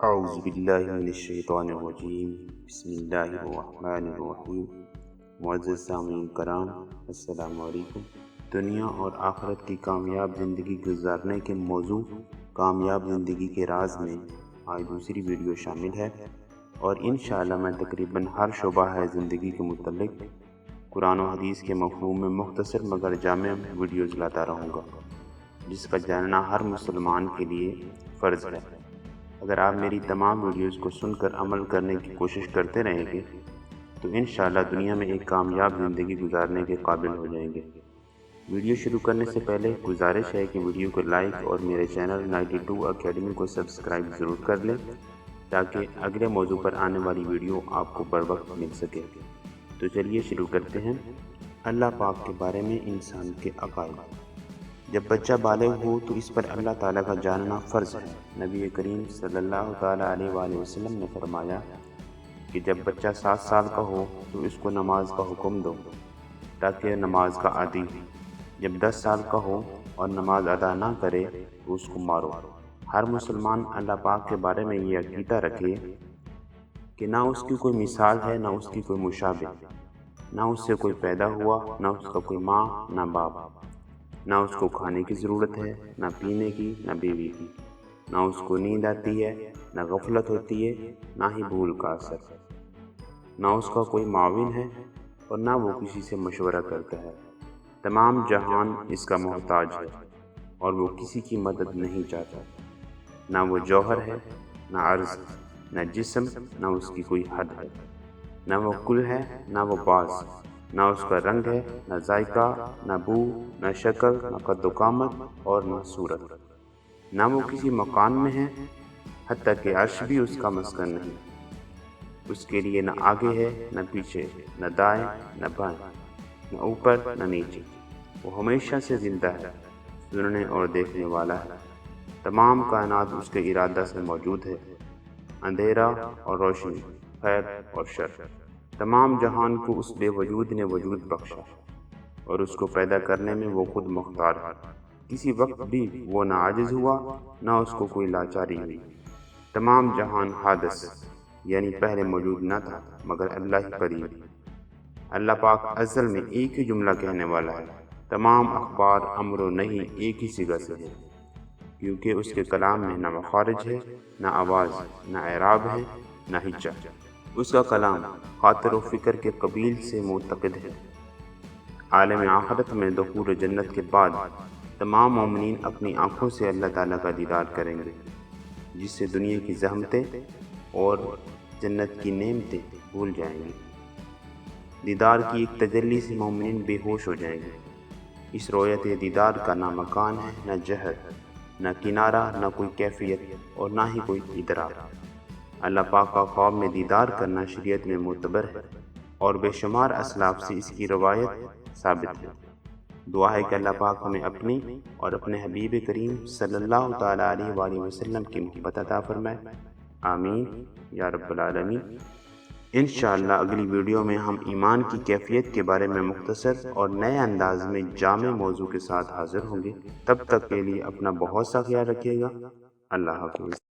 اعوذ باللہ من الشیطان الرجیم بسم اللہ الرحمن الرحیم۔ معزز سامعین کرام، السلام علیکم۔ دنیا اور آخرت کی کامیاب زندگی گزارنے کے موضوع کامیاب زندگی کے راز میں آج دوسری ویڈیو شامل ہے، اور انشاءاللہ میں تقریباً ہر شعبہ ہے زندگی کے متعلق قرآن و حدیث کے مفہوم میں مختصر مگر جامع ویڈیوز لاتا رہوں گا، جس کا جاننا ہر مسلمان کے لیے فرض ہے۔ اگر آپ میری تمام ویڈیوز کو سن کر عمل کرنے کی کوشش کرتے رہیں گے تو انشاءاللہ دنیا میں ایک کامیاب زندگی گزارنے کے قابل ہو جائیں گے۔ ویڈیو شروع کرنے سے پہلے گزارش ہے کہ ویڈیو کو لائک اور میرے چینل 92 اکیڈمی کو سبسکرائب ضرور کر لیں تاکہ اگلے موضوع پر آنے والی ویڈیو آپ کو بر وقت مل سکے۔ تو چلیے شروع کرتے ہیں۔ اللہ پاک کے بارے میں انسان کے عقائد۔ جب بچہ بالغ ہو تو اس پر اللہ تعالیٰ کا جاننا فرض ہے۔ نبی کریم صلی اللہ تعالیٰ علیہ وآلہ وسلم نے فرمایا کہ جب بچہ 7 سال کا ہو تو اس کو نماز کا حکم دو تاکہ نماز کا عادی ہو۔ جب 10 سال کا ہو اور نماز ادا نہ کرے تو اس کو مارو۔ ہر مسلمان اللہ پاک کے بارے میں یہ عقیدہ رکھے کہ نہ اس کی کوئی مثال ہے، نہ اس کی کوئی مشابہ، نہ اس سے کوئی پیدا ہوا، نہ اس کا کوئی ماں، نہ باپ، نہ اس کو کھانے کی ضرورت ہے، نہ پینے کی، نہ بیوی کی، نہ اس کو نیند آتی ہے، نہ غفلت ہوتی ہے، نہ ہی بھول کا اثر، نہ اس کا کوئی معاون ہے اور نہ وہ کسی سے مشورہ کرتا ہے۔ تمام جہان اس کا محتاج ہے اور وہ کسی کی مدد نہیں چاہتا۔ نہ وہ جوہر ہے، نہ عرض، نہ جسم، نہ اس کی کوئی حد ہے، نہ وہ کل ہے، نہ وہ باز، نہ اس کا رنگ ہے، نہ ذائقہ، نہ بو، نہ شکل، نہ قد و قامت اور نہ صورت، نہ وہ کسی مکان میں ہے، حتیٰ کہ عرش بھی اس کا مسکن نہیں۔ اس کے لیے نہ آگے ہے، نہ پیچھے، نہ دائیں، نہ بائیں، نہ اوپر، نہ نیچے۔ وہ ہمیشہ سے زندہ ہے، سننے اور دیکھنے والا ہے۔ تمام کائنات اس کے ارادہ سے موجود ہے، اندھیرا اور روشنی، خیر اور شر۔ تمام جہان کو اس بے وجود نے وجود بخشا اور اس کو پیدا کرنے میں وہ خود مختار ہے۔ کسی وقت بھی وہ نہ عاجز ہوا، نہ اس کو کوئی لاچاری ہوئی۔ تمام جہان حادث یعنی پہلے موجود نہ تھا مگر اللہ ہی قدیم۔ اللہ پاک ازل میں ایک ہی جملہ کہنے والا ہے۔ تمام اخبار امر و نہی ایک ہی صیغہ سے ہے، کیونکہ اس کے کلام میں نہ مخارج ہے، نہ آواز، نہ اعراب ہے، نہ ہجا۔ اس کا کلام خاطر و فکر کے قبیل سے معتقد ہے۔ عالم آخرت میں دخول جنت کے بعد تمام مومنین اپنی آنکھوں سے اللہ تعالیٰ کا دیدار کریں گے، جس سے دنیا کی زحمتیں اور جنت کی نعمتیں بھول جائیں گے۔ دیدار کی ایک تجلی سے مومنین بے ہوش ہو جائیں گے۔ اس رویت دیدار کا نہ مکان ہے، نہ جہت، نہ کنارہ، نہ کوئی کیفیت اور نہ ہی کوئی ادراک۔ اللہ پاک کا خواب میں دیدار کرنا شریعت میں معتبر ہے اور بے شمار اسلاف سے اس کی روایت ثابت ہے۔ دعا ہے کہ اللہ پاک ہمیں اپنی اور اپنے حبیب کریم صلی اللہ تعالیٰ علیہ وآلہ وسلم کی محبت عطا فرمائے، آمین یا رب العالمین۔ انشاءاللہ اگلی ویڈیو میں ہم ایمان کی کیفیت کے بارے میں مختصر اور نئے انداز میں جامع موضوع کے ساتھ حاضر ہوں گے۔ تب تک کے لیے اپنا بہت سا خیال رکھیے گا۔ اللہ حافظ۔